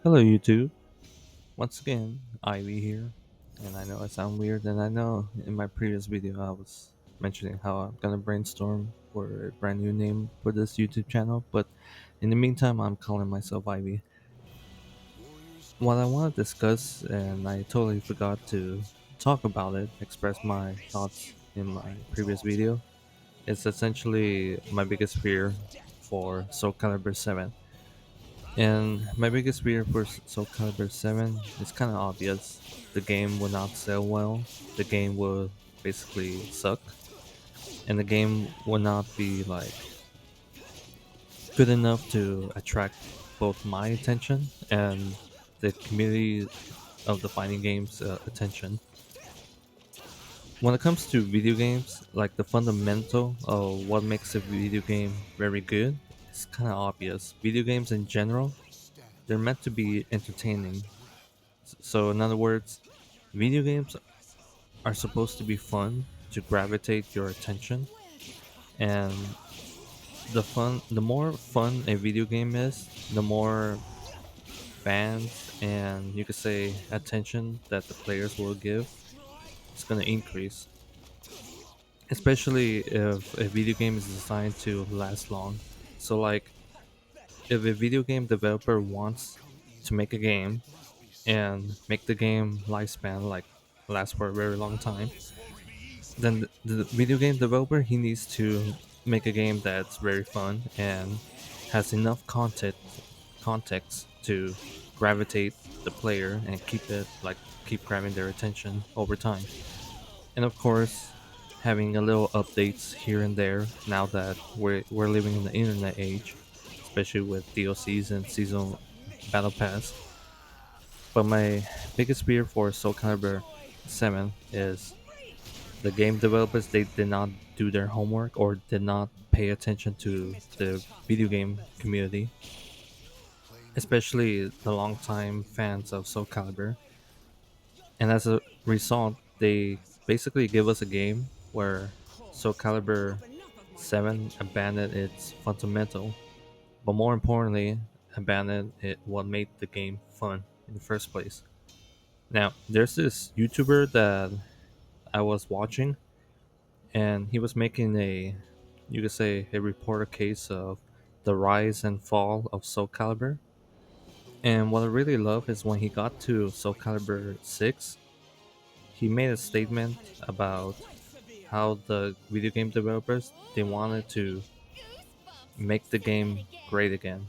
Hello, YouTube. Once again, Ivy here. And I know I sound weird, and I know in my previous video I was mentioning how I'm gonna brainstorm for a brand new name for this YouTube channel, but in the meantime, I'm calling myself Ivy. What I want to discuss, and I totally forgot to talk about it, express my thoughts in my previous video, is essentially my biggest fear for SoulCalibur 7. And my biggest fear for Soul Calibur 7 is kind of obvious. The game will not sell well, the game will basically suck, and the game will not be like good enough to attract both my attention and the community of the fighting games attention. When it comes to video games, like the fundamental of what makes a video game very good, it's kind of obvious. Video games in general, they're meant to be entertaining. So, in other words, video games are supposed to be fun to gravitate your attention, and the more fun a video game is, the more fans and you could say attention that the players will give. It's gonna increase, especially if a video game is designed to last long. So, like, if a video game developer wants to make a game and make the game lifespan like last for a very long time, then the video game developer he needs to make a game that's very fun and has enough context to gravitate the player and keep grabbing their attention over time. And of course, having a little updates here and there now that we're living in the internet age, especially with DLCs and seasonal battle pass. But my biggest fear for Soul Calibur 7 is the game developers they did not do their homework or did not pay attention to the video game community, especially the longtime fans of Soul Calibur. And as a result, they basically give us a game where Soul Calibur 7 abandoned its fundamental, but more importantly, abandoned what made the game fun in the first place. Now, there's this YouTuber that I was watching and he was making a, you could say, a reporter case of the rise and fall of Soul Calibur. And what I really love is when he got to Soul Calibur 6, he made a statement about how the video game developers they wanted to make the game great again.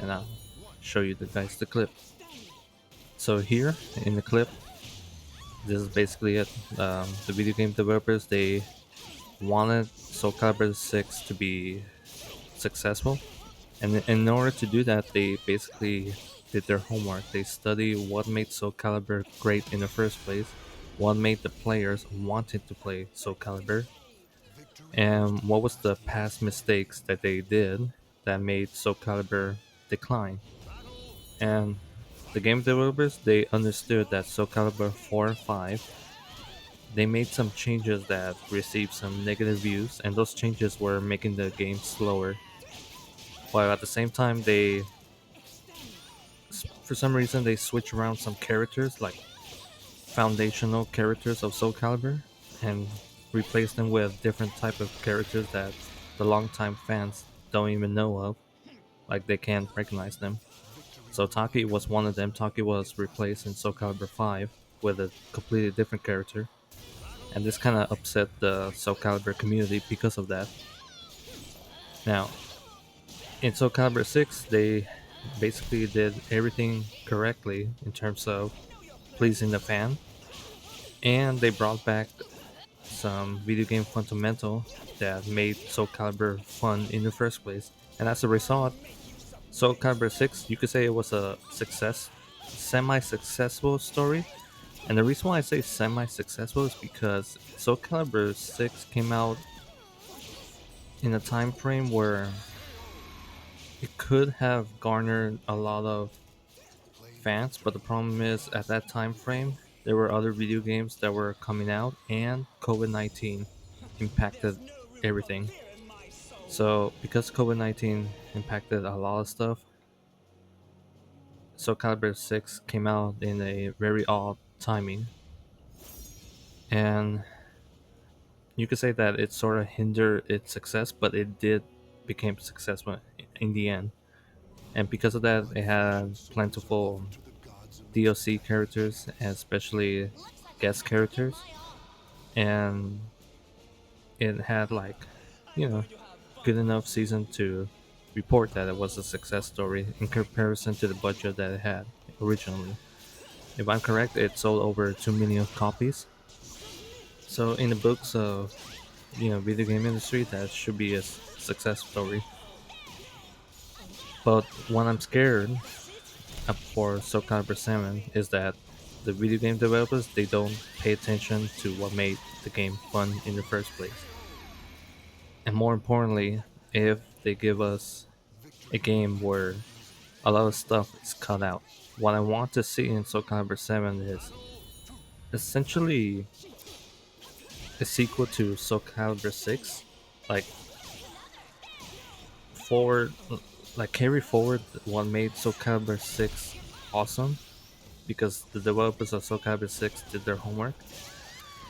And I'll show you the guys the clip. So here in the clip, this is basically it. The video game developers they wanted Soul Calibur 6 to be successful. And in order to do that, they basically did their homework. They studied what made Soul Calibur great in the first place, what made the players wanted to play Soul Calibur, and what was the past mistakes that they did that made Soul Calibur decline. And the game developers they understood that Soul Calibur 4 and 5 they made some changes that received some negative views, and those changes were making the game slower. While at the same time, for some reason, they switch around some characters, like foundational characters of Soul Calibur, and replace them with different type of characters that the longtime fans don't even know of, like they can't recognize them. So Taki was one of them. Taki was replaced in Soul Calibur 5 with a completely different character, and this kind of upset the Soul Calibur community because of that. Now, in Soul Calibur 6, they basically did everything correctly in terms of pleasing the fan, and they brought back some video game fundamental that made Soul Calibur fun in the first place. And as a result, Soul Calibur 6, you could say it was a semi-successful story. And the reason why I say semi-successful is because Soul Calibur 6 came out in a time frame where it could have garnered a lot of fans, but the problem is at that time frame there were other video games that were coming out and COVID-19 impacted everything. So because COVID-19 impacted a lot of stuff, Soul Calibur 6 came out in a very odd timing, and you could say that it sort of hindered its success, but it did become successful in the end. And because of that, it had plentiful DLC characters, and especially guest characters, and it had like, you know, good enough season to report that it was a success story in comparison to the budget that it had originally. If I'm correct, it sold over 2 million copies. So in the books of video game industry, that should be a success story. But what I'm scared of for Soul Calibur 7 is that the video game developers, they don't pay attention to what made the game fun in the first place. And more importantly, if they give us a game where a lot of stuff is cut out. What I want to see in Soul Calibur 7 is essentially a sequel to Soul Calibur 6, like forward, like carry forward what made Soul Calibur 6 awesome, because the developers of Soul Calibur 6 did their homework,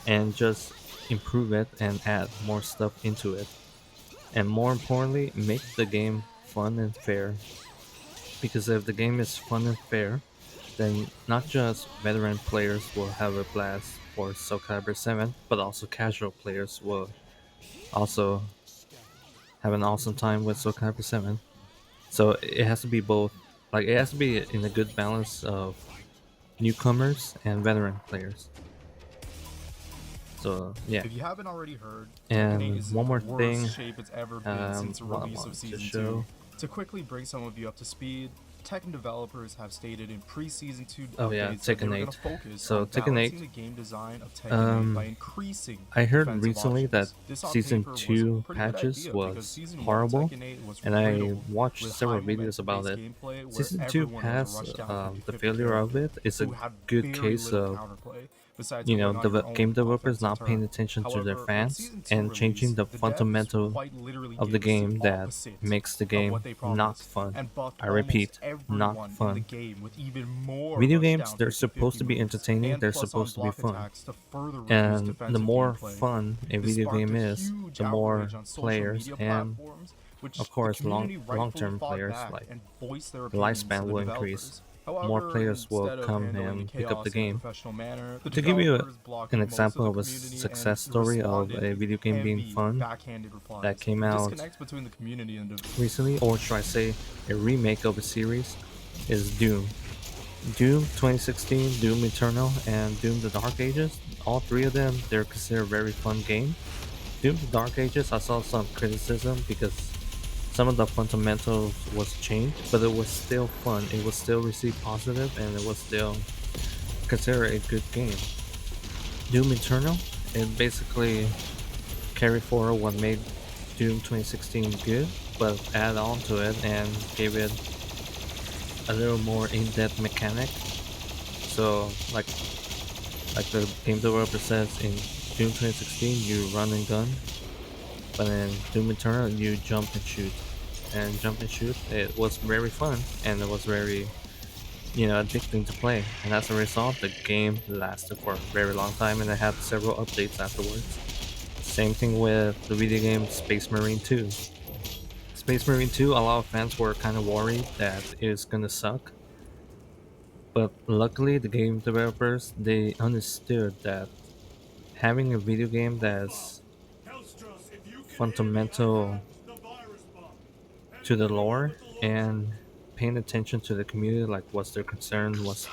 and just improve it and add more stuff into it. And more importantly, make the game fun and fair, because if the game is fun and fair, then not just veteran players will have a blast for Soul Calibur 7, but also casual players will also have an awesome time with Soul Calibur 7. So it has to be both, like it has to be in a good balance of newcomers and veteran players. So yeah, If you haven't already heard, Tekken 8 and is in one the more thing, worst shape it's ever been since the what I release of wanted to Season show. 2. To quickly bring some of you up to speed, Tekken developers have stated in pre-Season 2 Oh yeah, updates that they Tekken were going 8. to focus So on Tekken balancing 8. the game design of Tekken 8 by Um, increasing I heard defensive recently that options. This on season paper was a 2 pretty good patches idea because was Season 1 horrible, Tekken 8 was and I riddled watched with several high videos momentum about based it. gameplay where Season 2 everyone was a pass, rush down the 50-50 failure of character it is a who had good very case little of counterplay besides going on your game own developers offensive not paying turn. attention to their However, with fans Season 2 and changing release, the the devs fundamental quite literally of the gave us the game that opposite makes the of game what they not promised fun. and buffed I almost repeat, not everyone in the fun. game with even more Video rush games, down they're supposed 50-50 to be moves entertaining, and they're plus on supposed to be block fun. attacks to further reduce And the defensive more gameplay. fun a This video sparked game a is, huge the more outrage on social players media and, platforms, of which the course, community long rightfully term fought players, back like and voiced their the opinions to lifespan the will increase. developers. More However, players will instead of come handling the and pick up the chaos in a game. professional manner, the To give you developers blocked an most of example the of a community and success story of responded a with video game being heavy fun backhanded that replies. came The out disconnect between the community and the recently, or should I say a remake of a series, is Doom. Doom 2016, Doom Eternal, and Doom the Dark Ages. All three of them, they're considered very fun game. Doom the Dark Ages, I saw some criticism because some of the fundamentals was changed, but it was still fun. It was still received positive, and it was still considered a good game. Doom Eternal, it basically carried forward what made Doom 2016 good, but add on to it and gave it a little more in-depth mechanic. So like the game developer says, in Doom 2016 you run and gun, but in Doom Eternal you jump and shoot. And jump and shoot, it was very fun, and it was very addicting to play. And as a result, the game lasted for a very long time, and it had several updates afterwards. Same thing with the video game Space Marine 2. Space Marine 2, a lot of fans were kind of worried that it's gonna suck, but luckily the game developers, they understood that having a video game that's fundamental to the lore and paying attention to the community, like what's their concern, what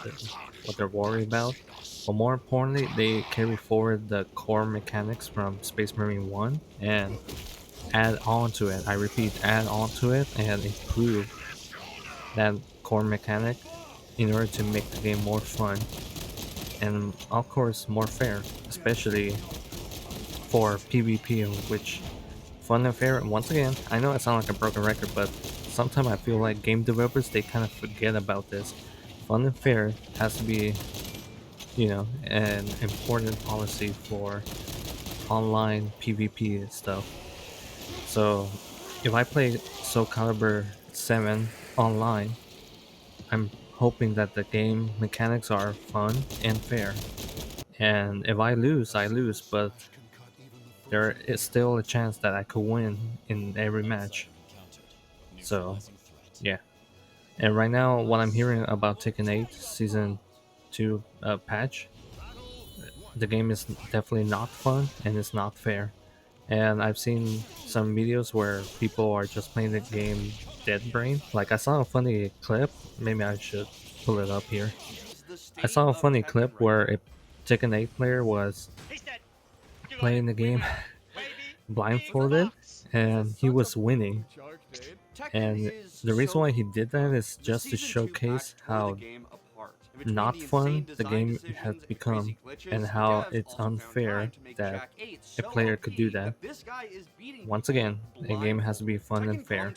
they're worried about. But more importantly, they carry forward the core mechanics from Space Marine 1 and add on to it. I repeat, add on to it and improve that core mechanic in order to make the game more fun and, of course, more fair, especially for PvP, which fun and fair. Once again, I know I sound like a broken record, but sometimes I feel like game developers, they kind of forget about this. Fun and fair has to be, an important policy for online PvP and stuff. So if I play Soul Calibur 7 online, I'm hoping that the game mechanics are fun and fair. And if I lose, I lose, but there is still a chance that I could win in every match. So, yeah. And right now, what I'm hearing about Tekken 8 Season 2 patch, the game is definitely not fun and it's not fair. And I've seen some videos where people are just playing the game dead brain. Like, I saw a funny clip, maybe I should pull it up here. I saw a funny clip where a Tekken 8 player was playing the game blindfolded and he was winning. And the reason why he did that is just to showcase how not fun the game has become and how it's unfair that a player could do that. Once again, a game has to be fun and fair.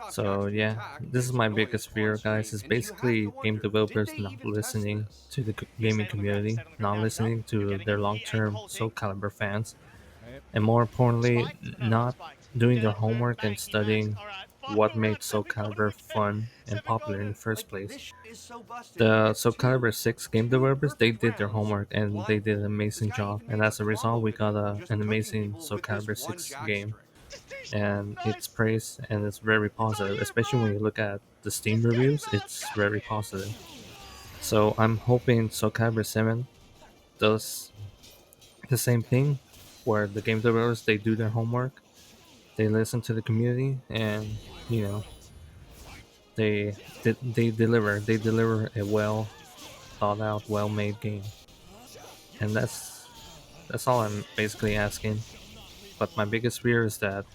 So yeah, this is my biggest fear, guys. Is basically game developers not listening to the gaming community, not listening to their long-term Soul Calibur fans, and more importantly, not doing their homework and studying what made Soul Calibur fun and popular in the first place. The Soul Calibur 6 game developers, they did their homework and they did an amazing job, and as a result, we got an amazing Soul Calibur 6 game, and it's praised and it's very positive, especially when you look at the Steam reviews, it's very positive. So I'm hoping Soul Calibur 7 does the same thing, where the game developers, they do their homework, they listen to the community, and you know they deliver a well thought out, well made game. And that's all I'm basically asking. But my biggest fear is that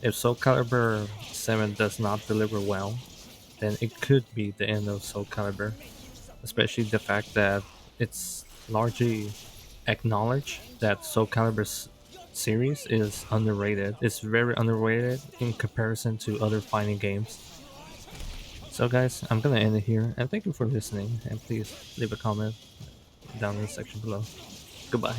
if Soul Calibur 7 does not deliver well, then it could be the end of Soul Calibur, especially the fact that it's largely acknowledged that Soul Calibur's series is underrated. It's very underrated in comparison to other fighting games. So, guys, I'm gonna end it here, and thank you for listening. And please leave a comment down in the section below. Goodbye.